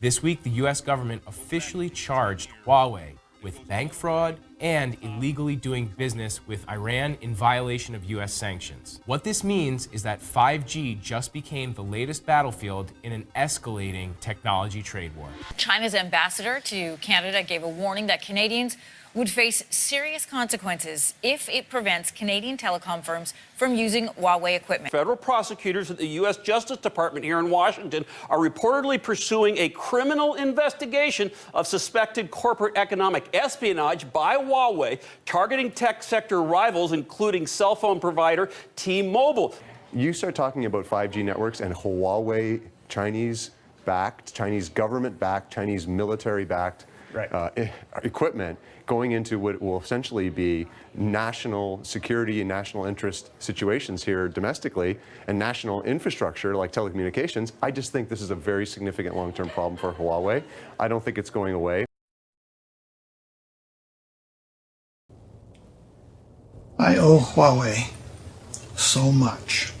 This week, the U.S. government officially charged Huawei with bank fraud and illegally doing business with Iran in violation of U.S. sanctions. What this means is that 5G just became the latest battlefield in an escalating technology trade war. China's ambassador to Canada gave a warning that Canadians would face serious consequences if it prevents Canadian telecom firms from using Huawei equipment. Federal prosecutors at the U.S. Justice Department here in Washington are reportedly pursuing a criminal investigation of suspected corporate economic espionage by Huawei, targeting tech sector rivals, including cell phone provider T-Mobile. You start talking about 5G networks and Huawei, Chinese-backed, Chinese government-backed, Chinese military-backed equipment going into what will essentially be national security and national interest situations here domestically and national infrastructure like telecommunications. I just think this is a very significant long-term problem for Huawei. I don't think it's going away. I owe Huawei so much,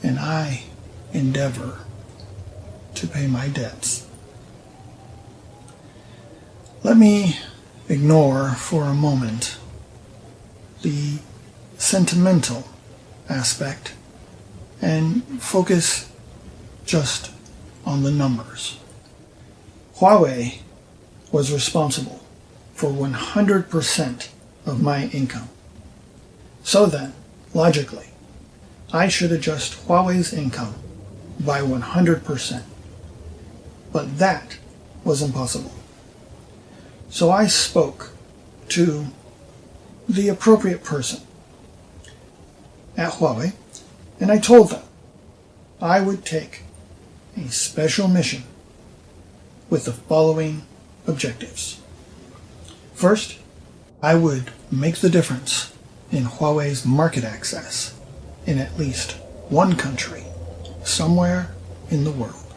and I endeavor to pay my debts. Let me ignore for a moment the sentimental aspect and focus just on the numbers. Huawei was responsible for 100% of my income. So then, logically, I should adjust Huawei's income by 100%. But that was impossible. So I spoke to the appropriate person at Huawei, and I told them I would take a special mission with the following objectives. First, I would make the difference in Huawei's market access in at least one country, somewhere in the world.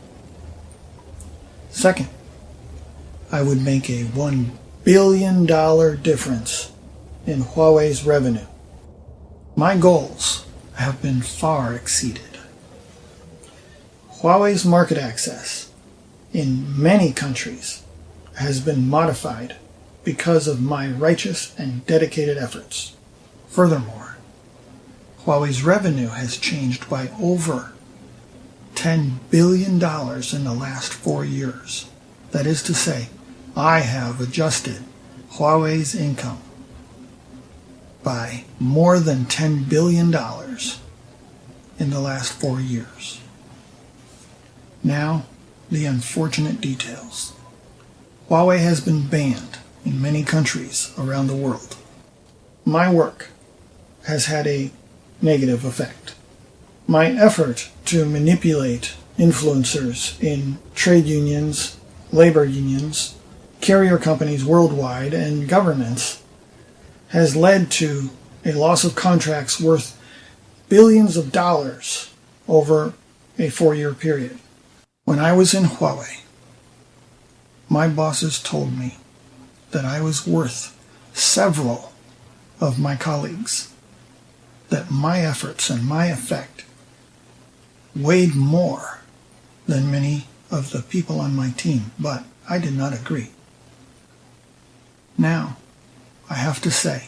Second, I would make a $1 billion difference in Huawei's revenue. My goals have been far exceeded. Huawei's market access in many countries has been modified because of my righteous and dedicated efforts. Furthermore, Huawei's revenue has changed by over $10 billion in the last 4 years. That is to say, I have adjusted Huawei's income by more than $10 billion in the last 4 years. Now, the unfortunate details. Huawei has been banned in many countries around the world. My work has had a negative effect. My effort to manipulate influencers in trade unions, labor unions, carrier companies worldwide, and governments has led to a loss of contracts worth billions of dollars over a 4-year period. When I was in Huawei, my bosses told me that I was worth several of my colleagues, that my efforts and my effect weighed more than many of the people on my team, but I did not agree. Now, I have to say,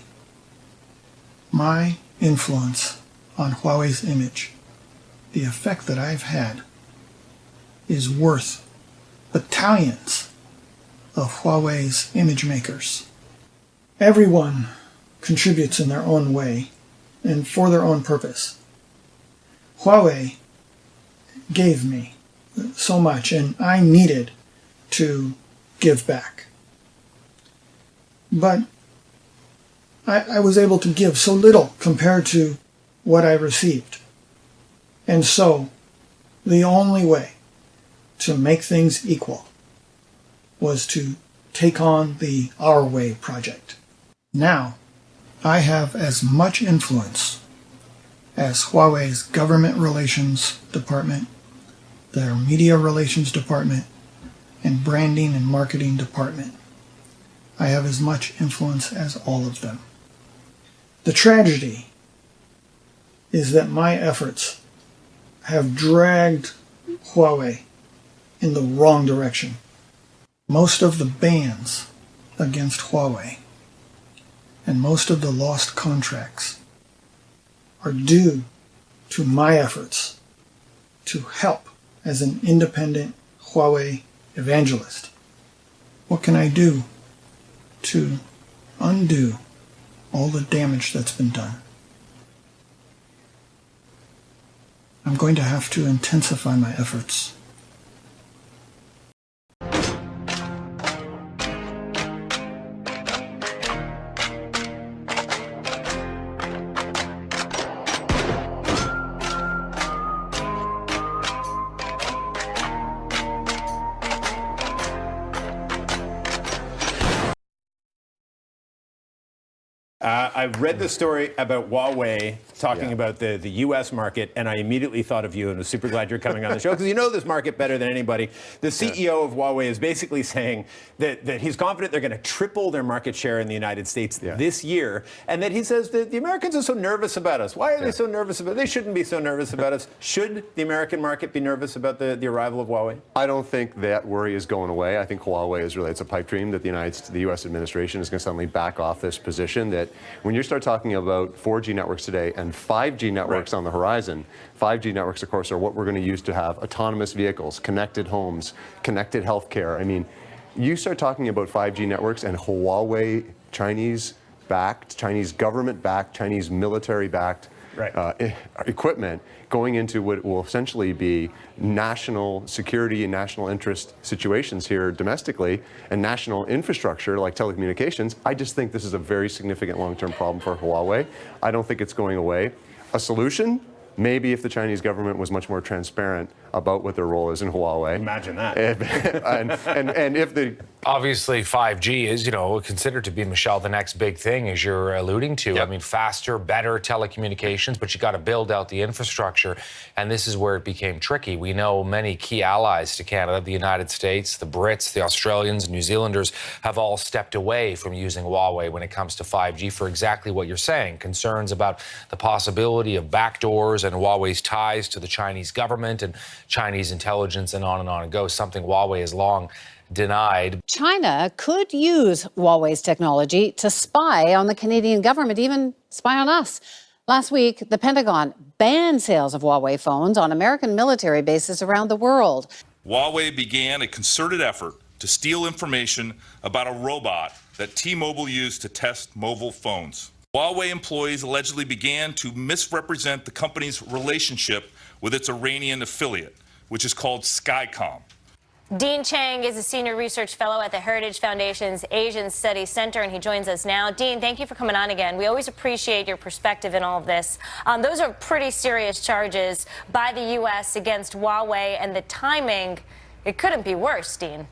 my influence on Huawei's image, the effect that I've had, is worth battalions of Huawei's image makers. Everyone contributes in their own way and for their own purpose. Huawei gave me so much, and I needed to give back. But I was able to give so little compared to what I received. And so, the only way to make things equal was to take on the Ourwei project. Now, I have as much influence as Huawei's government relations department, their media relations department, and branding and marketing department. I have as much influence as all of them. The tragedy is that my efforts have dragged Huawei in the wrong direction. Most of the bans against Huawei and most of the lost contracts are due to my efforts to help as an independent Huawei evangelist. What can I do to undo all the damage that's been done? I'm going to have to intensify my efforts. I read the story about Huawei talking about the U.S. market, and I immediately thought of you and was super glad you're coming on the show because you know this market better than anybody. The CEO of Huawei is basically saying that he's confident they're going to triple their market share in the United States this year, and that he says that the Americans are so nervous about us. Why are they so nervous about us? They shouldn't be so nervous about us. Should the American market be nervous about the arrival of Huawei? I don't think that worry is going away. I think Huawei is really, it's a pipe dream that the U.S. administration is going to suddenly back off this position that when you start talking about 4G networks today and 5G networks on the horizon, 5G networks, of course, are what we're going to use to have autonomous vehicles, connected homes, connected healthcare. I mean, you start talking about 5G networks and Huawei Chinese-backed, Chinese government-backed, Chinese military-backed equipment going into what will essentially be national security and national interest situations here domestically and national infrastructure like telecommunications. I just think this is a very significant long-term problem for Huawei. I don't think it's going away. A solution? Maybe if the Chinese government was much more transparent about what their role is in Huawei. Imagine that. and if the... Obviously, 5G is, considered to be, Michelle, the next big thing, as you're alluding to. Yep. I mean, faster, better telecommunications, but you got to build out the infrastructure, and this is where it became tricky. We know many key allies to Canada, the United States, the Brits, the Australians, New Zealanders, have all stepped away from using Huawei when it comes to 5G for exactly what you're saying. Concerns about the possibility of backdoors and Huawei's ties to the Chinese government and Chinese intelligence and on it goes, something Huawei has long denied. China could use Huawei's technology to spy on the Canadian government, even spy on us. Last week, the Pentagon banned sales of Huawei phones on American military bases around the world. Huawei began a concerted effort to steal information about a robot that T-Mobile used to test mobile phones. Huawei employees allegedly began to misrepresent the company's relationship with its Iranian affiliate, which is called Skycom. Dean Chang is a senior research fellow at the Heritage Foundation's Asian Studies Center, and he joins us now. Dean, thank you for coming on again. We always appreciate your perspective in all of this. Those are pretty serious charges by the U.S. against Huawei, and the timing, it couldn't be worse, Dean.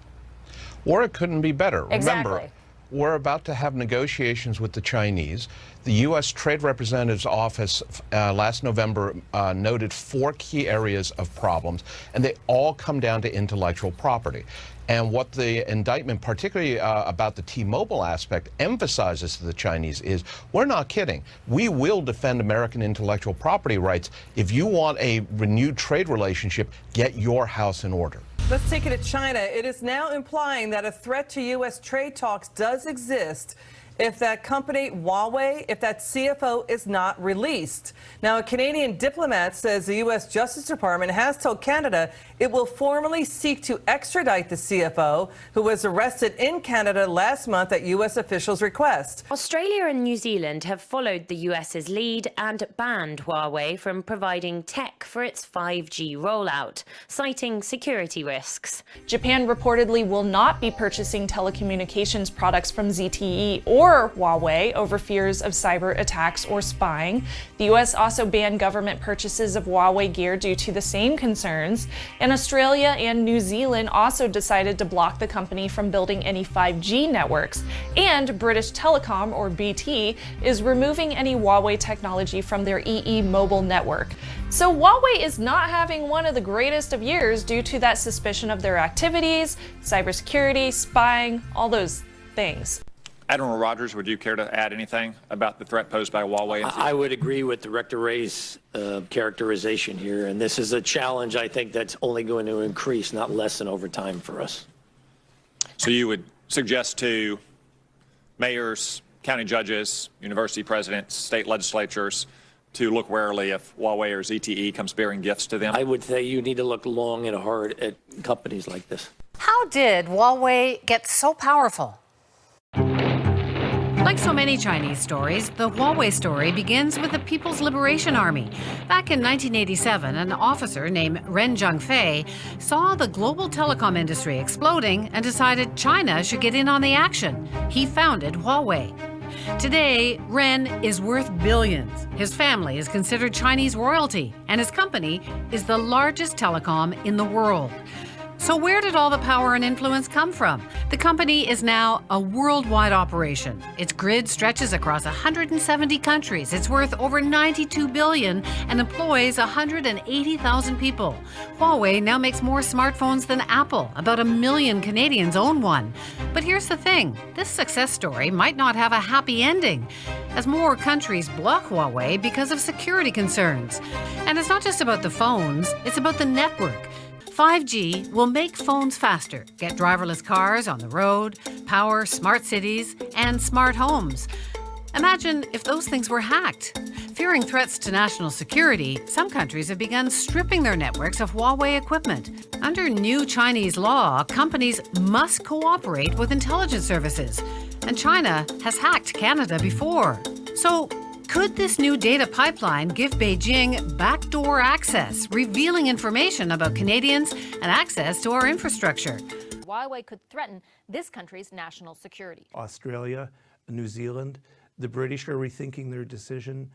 Or it couldn't be better. Exactly. Remember, we're about to have negotiations with the Chinese. The U.S. Trade Representative's Office last November noted 4 key areas of problems, and they all come down to intellectual property. And what the indictment, particularly about the T-Mobile aspect, emphasizes to the Chinese is, we're not kidding. We will defend American intellectual property rights. If you want a renewed trade relationship, get your house in order. Let's take it to China. It is now implying that a threat to U.S. trade talks does exist if that company, Huawei, if that CFO is not released. Now, a Canadian diplomat says the U.S. Justice Department has told Canada it will formally seek to extradite the CFO, who was arrested in Canada last month at U.S. officials' request. Australia and New Zealand have followed the U.S.'s lead and banned Huawei from providing tech for its 5G rollout, citing security risks. Japan reportedly will not be purchasing telecommunications products from ZTE or Huawei over fears of cyber attacks or spying. The U.S. also banned government purchases of Huawei gear due to the same concerns. And Australia and New Zealand also decided to block the company from building any 5G networks. And British Telecom, or BT, is removing any Huawei technology from their EE mobile network. So Huawei is not having one of the greatest of years due to that suspicion of their activities, cybersecurity, spying, all those things. Admiral Rogers, would you care to add anything about the threat posed by Huawei? I would agree with Director Ray's characterization here, and this is a challenge, I think, that's only going to increase, not lessen over time for us. So you would suggest to mayors, county judges, university presidents, state legislatures to look warily if Huawei or ZTE comes bearing gifts to them? I would say you need to look long and hard at companies like this. How did Huawei get so powerful? Like so many Chinese stories, the Huawei story begins with the People's Liberation Army. Back in 1987, an officer named Ren Zhengfei saw the global telecom industry exploding and decided China should get in on the action. He founded Huawei. Today, Ren is worth billions. His family is considered Chinese royalty, and his company is the largest telecom in the world. So where did all the power and influence come from? The company is now a worldwide operation. Its grid stretches across 170 countries. It's worth over $92 billion and employs 180,000 people. Huawei now makes more smartphones than Apple. About 1 million Canadians own one. But here's the thing. This success story might not have a happy ending, as more countries block Huawei because of security concerns. And it's not just about the phones, it's about the network. 5G will make phones faster, get driverless cars on the road, power smart cities, and smart homes. Imagine if those things were hacked. Fearing threats to national security, some countries have begun stripping their networks of Huawei equipment. Under new Chinese law, companies must cooperate with intelligence services. And China has hacked Canada before. So, could this new data pipeline give Beijing backdoor access, revealing information about Canadians and access to our infrastructure? Huawei could threaten this country's national security. Australia, New Zealand, the British are rethinking their decision.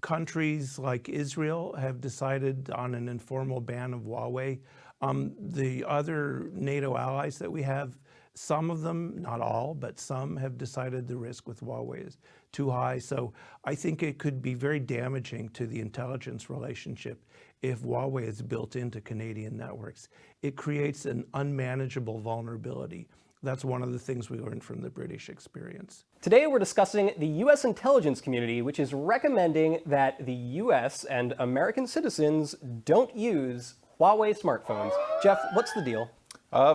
Countries like Israel have decided on an informal ban of Huawei. The other NATO allies that we have, some of them, not all, but some have decided the risk with Huawei is too high. So I think it could be very damaging to the intelligence relationship if Huawei is built into Canadian networks. It creates an unmanageable vulnerability. That's one of the things we learned from the British experience. Today we're discussing the U.S. intelligence community, which is recommending that the U.S. and American citizens don't use Huawei smartphones. Jeff, what's the deal?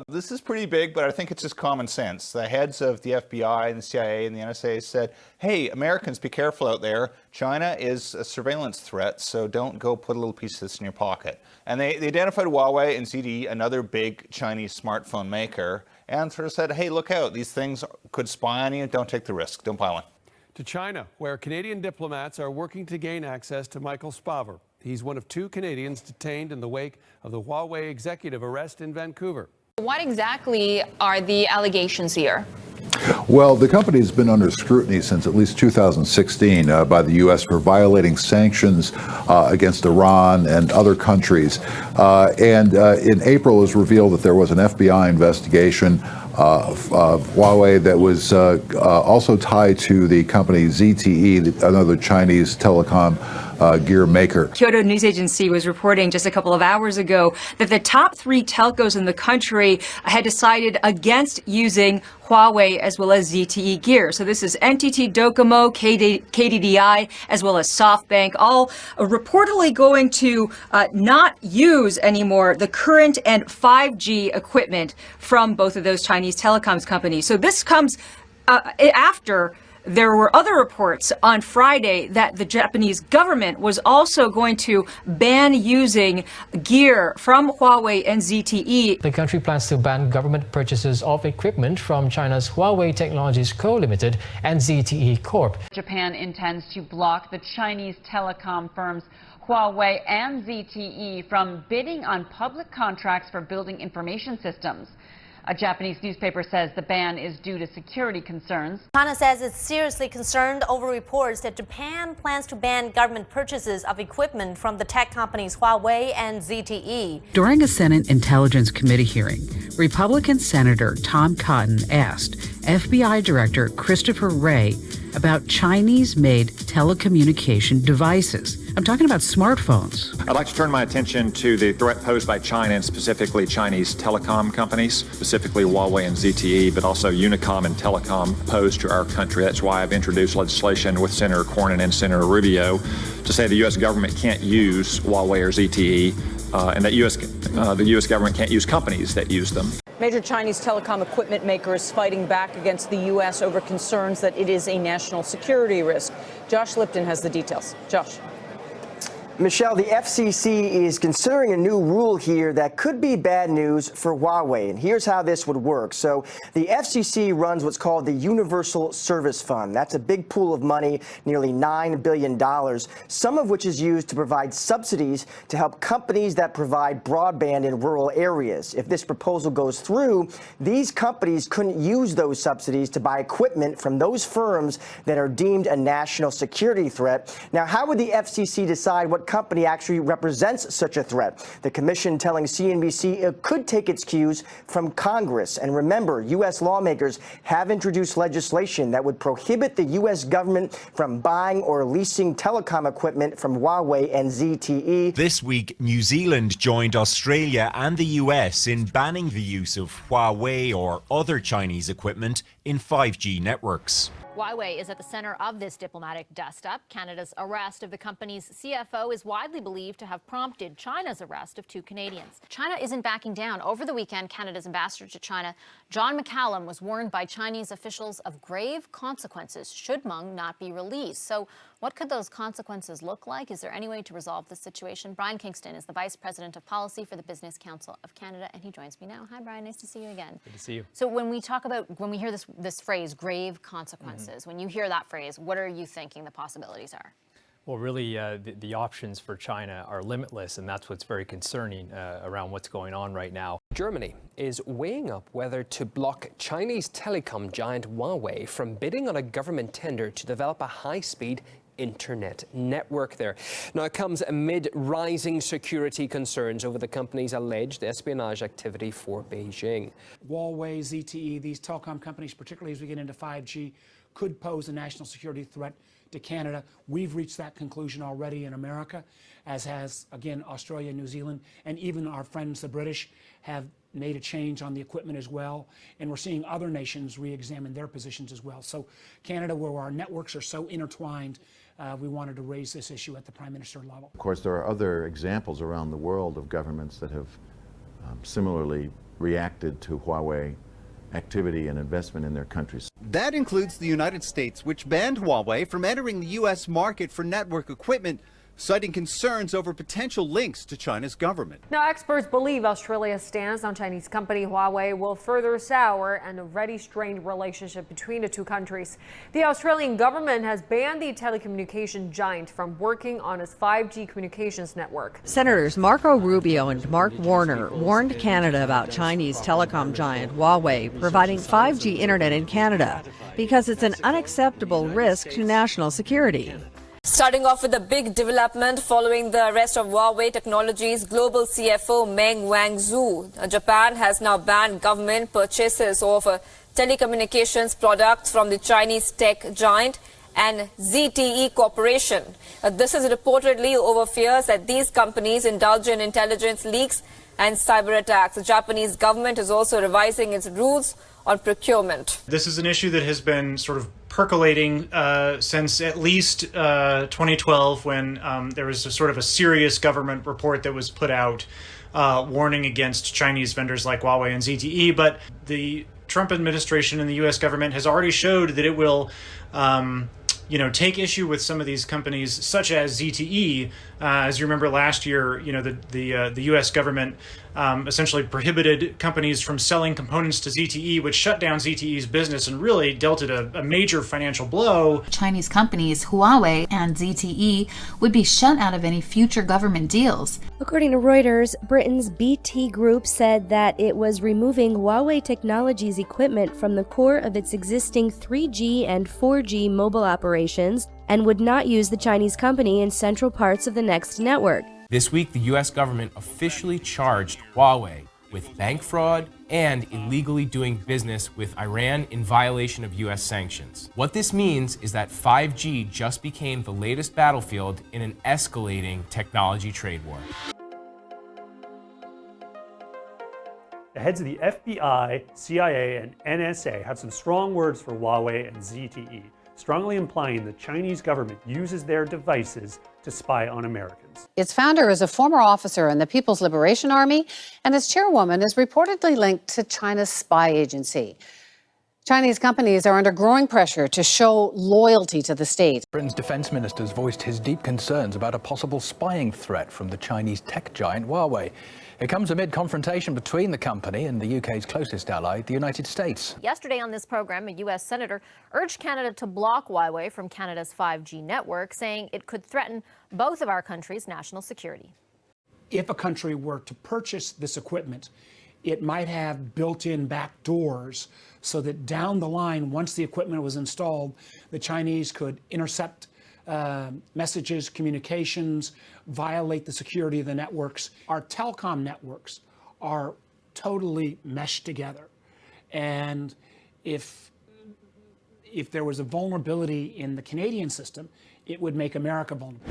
This is pretty big, but I think it's just common sense. The heads of the FBI and the CIA and the NSA said, hey, Americans, be careful out there. China is a surveillance threat, so don't go put a little piece of this in your pocket. And they identified Huawei and ZTE, another big Chinese smartphone maker, and sort of said, hey, look out. These things could spy on you. Don't take the risk. Don't buy one. To China, where Canadian diplomats are working to gain access to Michael Spavor. He's one of 2 Canadians detained in the wake of the Huawei executive arrest in Vancouver. What exactly are the allegations here? Well, the company has been under scrutiny since at least 2016 by the U.S. for violating sanctions against Iran and other countries. And in April, it was revealed that there was an FBI investigation of Huawei that was also tied to the company ZTE, another Chinese telecom gear maker. Kyoto News Agency was reporting just a couple of hours ago that the top 3 telcos in the country had decided against using Huawei as well as ZTE gear. So this is NTT Docomo, KDDI, as well as SoftBank, all reportedly going to not use anymore the current and 5G equipment from both of those Chinese telecoms companies. So this comes after there were other reports on Friday that the Japanese government was also going to ban using gear from Huawei and ZTE. The country plans to ban government purchases of equipment from China's Huawei Technologies Co. Limited and ZTE Corp. Japan intends to block the Chinese telecom firms Huawei and ZTE from bidding on public contracts for building information systems. A Japanese newspaper says the ban is due to security concerns. China says it's seriously concerned over reports that Japan plans to ban government purchases of equipment from the tech companies Huawei and ZTE. During a Senate Intelligence Committee hearing, Republican Senator Tom Cotton asked FBI Director Christopher Wray about Chinese-made telecommunication devices. I'm talking about smartphones. I'd like to turn my attention to the threat posed by China and specifically Chinese telecom companies, specifically Huawei and ZTE, but also Unicom and Telecom posed to our country. That's why I've introduced legislation with Senator Cornyn and Senator Rubio to say the U.S. government can't use Huawei or ZTE, and that the U.S. government can't use companies that use them. Major Chinese telecom equipment makers fighting back against the U.S. over concerns that it is a national security risk. Josh Lipton has the details. Josh. Michelle, the FCC is considering a new rule here that could be bad news for Huawei. And here's how this would work. So the FCC runs what's called the Universal Service Fund. That's a big pool of money, nearly $9 billion, some of which is used to provide subsidies to help companies that provide broadband in rural areas. If this proposal goes through, these companies couldn't use those subsidies to buy equipment from those firms that are deemed a national security threat. Now, how would the FCC decide what company actually represents such a threat? The commission telling CNBC it could take its cues from Congress. And remember, U.S. lawmakers have introduced legislation that would prohibit the U.S. government from buying or leasing telecom equipment from Huawei and ZTE. This week, New Zealand joined Australia and the U.S. in banning the use of Huawei or other Chinese equipment in 5G networks. Huawei is at the center of this diplomatic dust-up. Canada's arrest of the company's CFO is widely believed to have prompted China's arrest of 2 Canadians. China isn't backing down. Over the weekend, Canada's ambassador to China, John McCallum, was warned by Chinese officials of grave consequences should Meng not be released. So what could those consequences look like? Is there any way to resolve this situation? Brian Kingston is the Vice President of Policy for the Business Council of Canada, and he joins me now. Hi, Brian. Nice to see you again. Good to see you. So when we hear this phrase, grave consequences, when you hear that phrase, what are you thinking the possibilities are? Well, really, the options for China are limitless, and that's what's very concerning around what's going on right now. Germany is weighing up whether to block Chinese telecom giant Huawei from bidding on a government tender to develop a high-speed internet network there. Now, it comes amid rising security concerns over the company's alleged espionage activity for Beijing. Huawei, ZTE, these telecom companies, particularly as we get into 5G, could pose a national security threat to Canada. We've reached that conclusion already in America, as has, again, Australia, New Zealand, and even our friends, the British, have made a change on the equipment as well. And we're seeing other nations re-examine their positions as well. So Canada, where our networks are so intertwined, we wanted to raise this issue at the Prime Minister level. Of course, there are other examples around the world of governments that have similarly reacted to Huawei activity and investment in their countries. That includes the United States, which banned Huawei from entering the U.S. market for network equipment, citing concerns over potential links to China's government. Now, experts believe Australia's stance on Chinese company Huawei will further sour an already strained relationship between the two countries. The Australian government has banned the telecommunication giant from working on its 5G communications network. Senators Marco Rubio and Mark Warner warned Canada about Chinese telecom giant Huawei providing 5G internet in Canada because it's an unacceptable risk to national security. Starting off with a big development following the arrest of Huawei Technologies global CFO Meng Wanzhou. Japan has now banned government purchases of telecommunications products from the Chinese tech giant and ZTE Corporation. This is reportedly over fears that these companies indulge in intelligence leaks and cyber attacks. The Japanese government is also revising its rules on procurement. This is an issue that has been sort of percolating since at least 2012, when there was a sort of a serious government report that was put out warning against Chinese vendors like Huawei and ZTE. But the Trump administration and the U.S. government has already showed that it will take issue with some of these companies, such as ZTE. As you remember last year, the U.S. government essentially prohibited companies from selling components to ZTE, which shut down ZTE's business and really dealt it a major financial blow. Chinese companies Huawei and ZTE would be shut out of any future government deals. According to Reuters, Britain's BT Group said that it was removing Huawei Technologies equipment from the core of its existing 3G and 4G mobile operations and would not use the Chinese company in central parts of the next network. This week, the U.S. government officially charged Huawei with bank fraud and illegally doing business with Iran in violation of U.S. sanctions. What this means is that 5G just became the latest battlefield in an escalating technology trade war. The heads of the FBI, CIA, and NSA have some strong words for Huawei and ZTE, strongly implying the Chinese government uses their devices to spy on Americans. Its founder is a former officer in the People's Liberation Army, and its chairwoman is reportedly linked to China's spy agency. Chinese companies are under growing pressure to show loyalty to the state. Britain's defense minister has voiced his deep concerns about a possible spying threat from the Chinese tech giant Huawei. It comes amid confrontation between the company and the UK's closest ally, the United States. Yesterday on this program, a U.S. senator urged Canada to block Huawei from Canada's 5G network, saying it could threaten both of our countries' national security. If a country were to purchase this equipment, it might have built-in back doors so that down the line, once the equipment was installed, the Chinese could intercept messages, communications, violate the security of the networks. Our telecom networks are totally meshed together. And if there was a vulnerability in the Canadian system, it would make America vulnerable.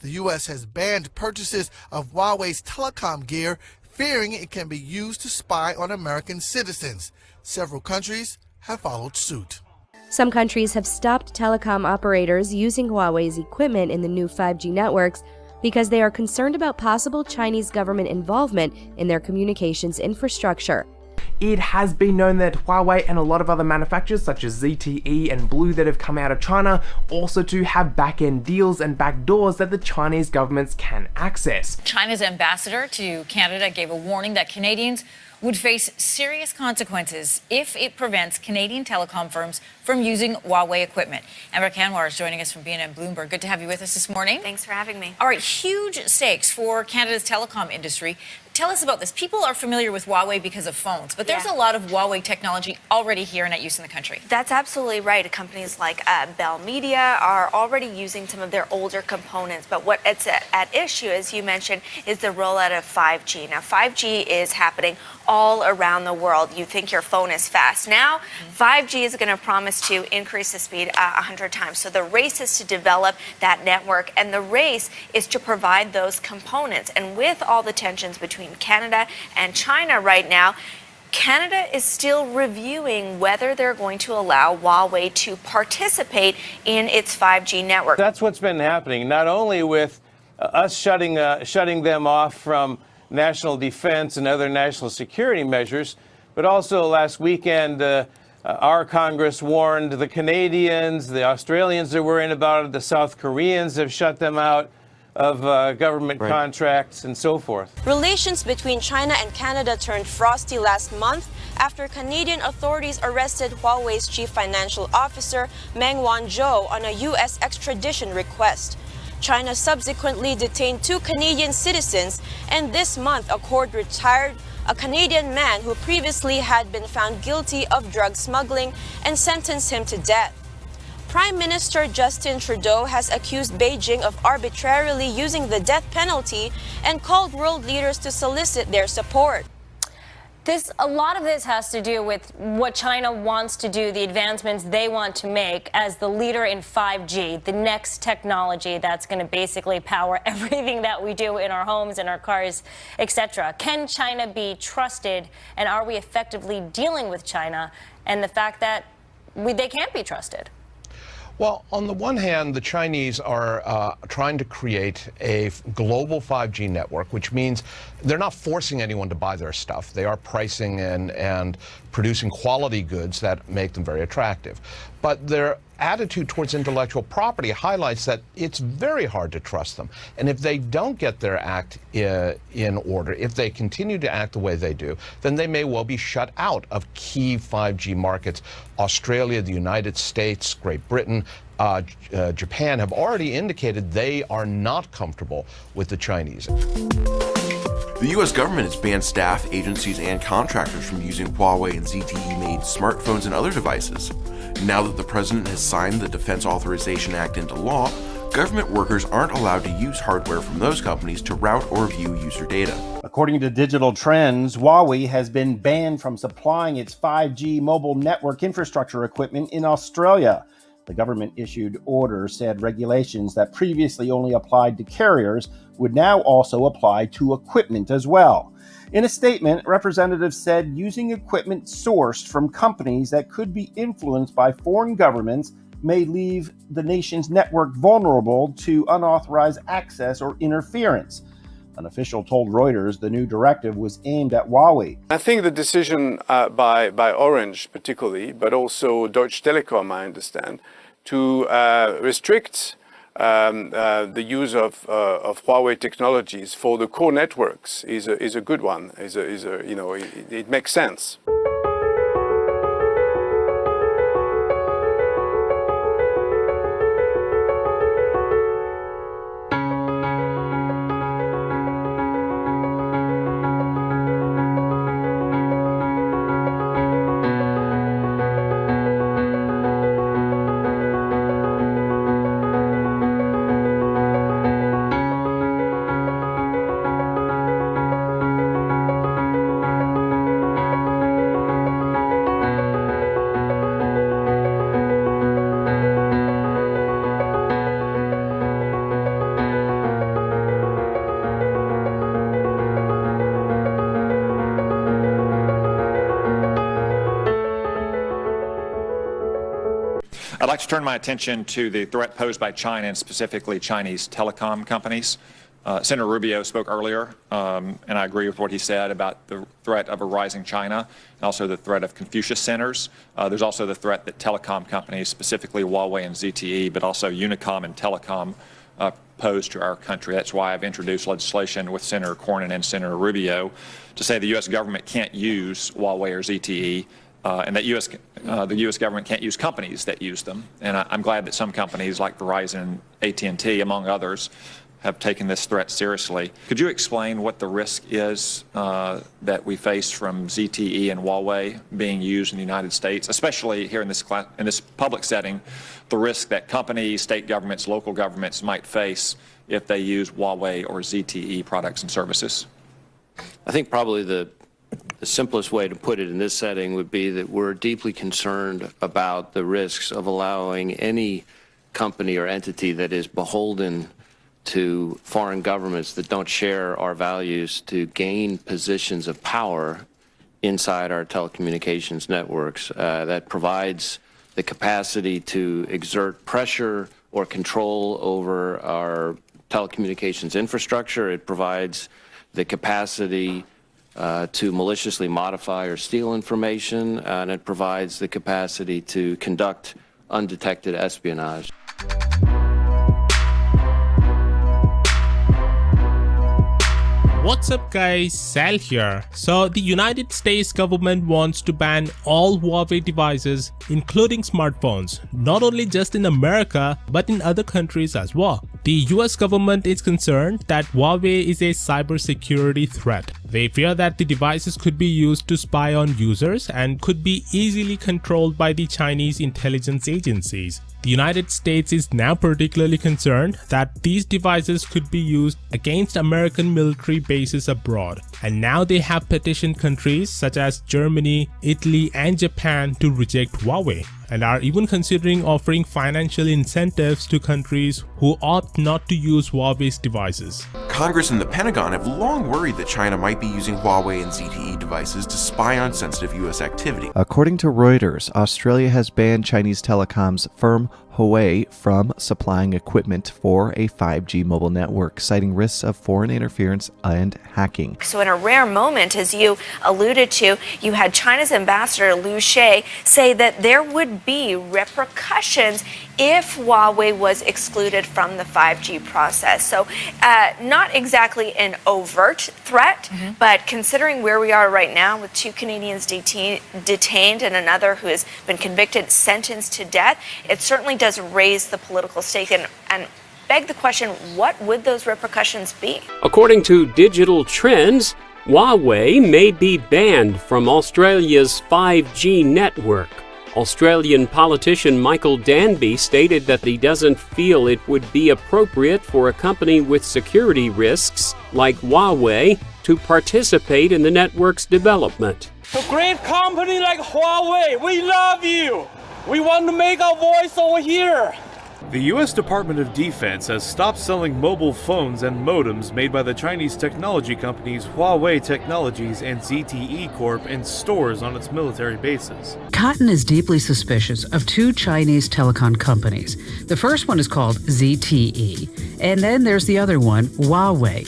The U.S. has banned purchases of Huawei's telecom gear, fearing it can be used to spy on American citizens. Several countries have followed suit. Some countries have stopped telecom operators using Huawei's equipment in the new 5G networks because they are concerned about possible Chinese government involvement in their communications infrastructure. It has been known that Huawei and a lot of other manufacturers such as ZTE and Blue that have come out of China also to have back-end deals and backdoors that the Chinese governments can access. China's ambassador to Canada gave a warning that Canadians would face serious consequences if it prevents Canadian telecom firms from using Huawei equipment. Amber Kanwar is joining us from BNN Bloomberg. Good to have you with us this morning. Thanks for having me. All right, huge stakes for Canada's telecom industry. Tell us about this. People are familiar with Huawei because of phones, but there's a lot of Huawei technology already here and at use in the country. That's absolutely right. Companies like Bell Media are already using some of their older components, but what it's at issue, as you mentioned, is the rollout of 5G. Now, 5G is happening all around the world. You think your phone is fast. Now, 5G is going to promise to increase the speed 100 times. So the race is to develop that network, and the race is to provide those components. And with all the tensions between Canada and China right now, Canada is still reviewing whether they're going to allow Huawei to participate in its 5G network. That's what's been happening, not only with us shutting them off from national defense and other national security measures, but also last weekend, our Congress warned the Canadians, the Australians are worrying about it, the South Koreans have shut them out of government contracts and so forth. Relations between China and Canada turned frosty last month after Canadian authorities arrested Huawei's chief financial officer, Meng Wanzhou, on a U.S. extradition request. China subsequently detained 2 Canadian citizens, and this month a court retired a Canadian man who previously had been found guilty of drug smuggling and sentenced him to death. Prime Minister Justin Trudeau has accused Beijing of arbitrarily using the death penalty and called world leaders to solicit their support. A lot of this has to do with what China wants to do, the advancements they want to make as the leader in 5G, the next technology that's going to basically power everything that we do in our homes, in our cars, etc. Can China be trusted, and are we effectively dealing with China and the fact that they can't be trusted? Well, on the one hand, the Chinese are trying to create a global 5G network, which means they're not forcing anyone to buy their stuff. They are pricing and producing quality goods that make them very attractive. But their attitude towards intellectual property highlights that it's very hard to trust them. And if they don't get their act in order, if they continue to act the way they do, then they may well be shut out of key 5G markets. Australia, the United States, Great Britain, Japan have already indicated they are not comfortable with the Chinese. The U.S. government has banned staff, agencies, and contractors from using Huawei and ZTE-made smartphones and other devices. Now that the president has signed the Defense Authorization Act into law, government workers aren't allowed to use hardware from those companies to route or view user data. According to Digital Trends, Huawei has been banned from supplying its 5G mobile network infrastructure equipment in Australia. The government-issued order said regulations that previously only applied to carriers would now also apply to equipment as well. In a statement, representatives said using equipment sourced from companies that could be influenced by foreign governments may leave the nation's network vulnerable to unauthorized access or interference. An official told Reuters the new directive was aimed at Huawei. I think the decision by Orange particularly, but also Deutsche Telekom, I understand, to restrict the use of Huawei technologies for the core networks is a good one. It makes sense. I'd like to turn my attention to the threat posed by China and specifically Chinese telecom companies. Senator Rubio spoke earlier, and I agree with what he said about the threat of a rising China and also the threat of Confucius centers. There's also the threat that telecom companies, specifically Huawei and ZTE, but also Unicom and Telecom, pose to our country. That's why I've introduced legislation with Senator Cornyn and Senator Rubio to say the U.S. government can't use Huawei or ZTE, and that the U.S. government can't use companies that use them. And I'm glad that some companies like Verizon, AT&T, among others, have taken this threat seriously. Could you explain what the risk is that we face from ZTE and Huawei being used in the United States, especially here in this public setting, the risk that companies, state governments, local governments might face if they use Huawei or ZTE products and services? I think probably the simplest way to put it in this setting would be that we're deeply concerned about the risks of allowing any company or entity that is beholden to foreign governments that don't share our values to gain positions of power inside our telecommunications networks. That provides the capacity to exert pressure or control over our telecommunications infrastructure. It provides the capacity to maliciously modify or steal information, and it provides the capacity to conduct undetected espionage. What's up guys, Sal here. So the United States government wants to ban all Huawei devices, including smartphones, not only just in America, but in other countries as well. The US government is concerned that Huawei is a cybersecurity threat. They fear that the devices could be used to spy on users and could be easily controlled by the Chinese intelligence agencies. The United States is now particularly concerned that these devices could be used against American military bases abroad, and now they have petitioned countries such as Germany, Italy and Japan to reject Huawei, and are even considering offering financial incentives to countries who opt not to use Huawei's devices. Congress and the Pentagon have long worried that China might be using Huawei and ZTE devices to spy on sensitive U.S. activity. According to Reuters, Australia has banned Chinese telecoms firm Huawei from supplying equipment for a 5G mobile network, citing risks of foreign interference and hacking. So in a rare moment, as you alluded to, you had China's ambassador Liu Xie say that there would be repercussions if Huawei was excluded from the 5G process. So not exactly an overt threat, but considering where we are right now with 2 Canadians detained and another who has been convicted, sentenced to death, it certainly does raise the political stake and beg the question, what would those repercussions be? According to Digital Trends, Huawei may be banned from Australia's 5G network. Australian politician Michael Danby stated that he doesn't feel it would be appropriate for a company with security risks like Huawei to participate in the network's development. A great company like Huawei, we love you. We want to make our voice over here. The U.S. Department of Defense has stopped selling mobile phones and modems made by the Chinese technology companies Huawei Technologies and ZTE Corp in stores on its military bases. Cotton is deeply suspicious of two Chinese telecom companies. The first one is called ZTE, and then there's the other one, Huawei.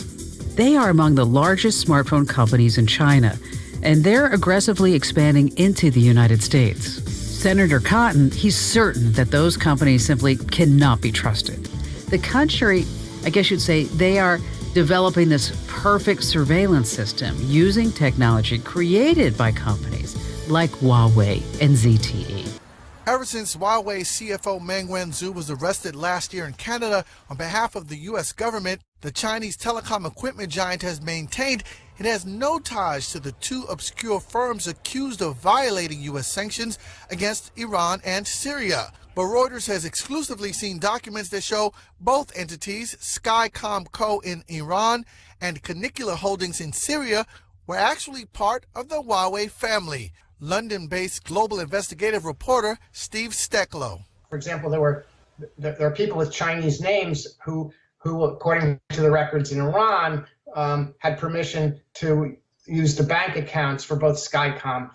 They are among the largest smartphone companies in China, and they're aggressively expanding into the United States. Senator Cotton, he's certain that those companies simply cannot be trusted. The country, I guess you'd say, they are developing this perfect surveillance system using technology created by companies like Huawei and ZTE. Ever since Huawei's CFO Meng Wanzhou was arrested last year in Canada on behalf of the U.S. government, the Chinese telecom equipment giant has maintained it has no ties to the two obscure firms accused of violating U.S. sanctions against Iran and Syria. But Reuters has exclusively seen documents that show both entities, Skycom Co. in Iran and Canicula Holdings in Syria, were actually part of the Huawei family. London-based global investigative reporter Steve Stecklow. For example, there are people with Chinese names who, according to the records in Iran, had permission to use the bank accounts for both Skycom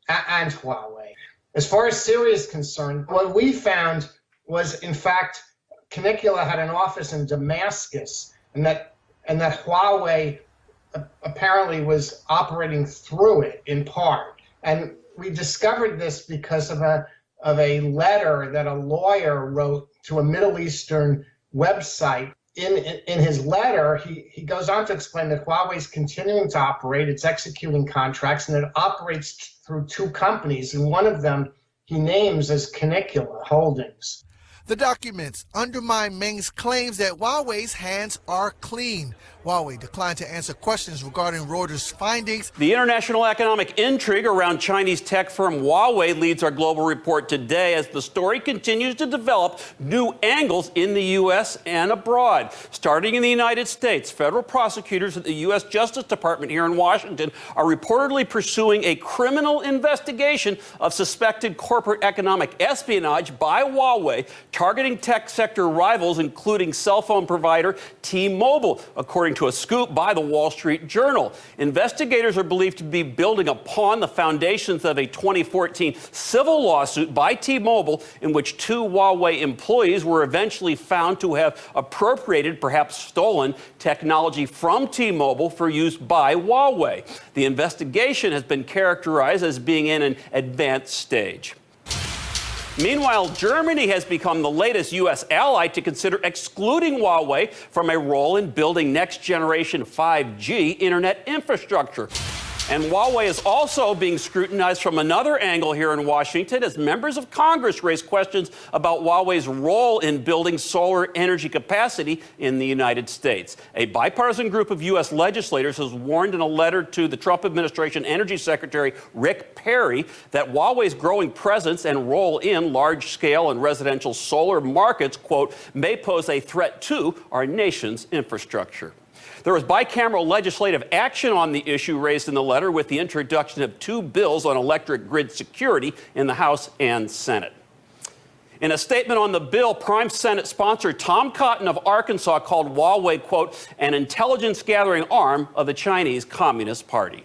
and Huawei. As far as Syria is concerned, what we found was, in fact, Canicula had an office in Damascus, and that Huawei apparently was operating through it in part. And we discovered this because of a letter that a lawyer wrote to a Middle Eastern website. In his letter, he goes on to explain that Huawei is continuing to operate, it's executing contracts, and it operates through two companies, and one of them he names as Canicula Holdings. The documents undermine Meng's claims that Huawei's hands are clean. Huawei declined to answer questions regarding Reuters' findings. The international economic intrigue around Chinese tech firm Huawei leads our global report today as the story continues to develop new angles in the U.S. and abroad. Starting in the United States, federal prosecutors at the U.S. Justice Department here in Washington are reportedly pursuing a criminal investigation of suspected corporate economic espionage by Huawei, targeting tech sector rivals, including cell phone provider T-Mobile, according to a scoop by the Wall Street Journal. Investigators are believed to be building upon the foundations of a 2014 civil lawsuit by T-Mobile in which two Huawei employees were eventually found to have appropriated, perhaps stolen, technology from T-Mobile for use by Huawei. The investigation has been characterized as being in an advanced stage. Meanwhile, Germany has become the latest U.S. ally to consider excluding Huawei from a role in building next-generation 5G internet infrastructure. And Huawei is also being scrutinized from another angle here in Washington as members of Congress raise questions about Huawei's role in building solar energy capacity in the United States. A bipartisan group of U.S. legislators has warned in a letter to the Trump administration Energy Secretary Rick Perry that Huawei's growing presence and role in large-scale and residential solar markets, quote, may pose a threat to our nation's infrastructure. There was bicameral legislative action on the issue raised in the letter with the introduction of two bills on electric grid security in the House and Senate. In a statement on the bill, Prime Senate sponsor Tom Cotton of Arkansas called Huawei, quote, an intelligence gathering arm of the Chinese Communist Party.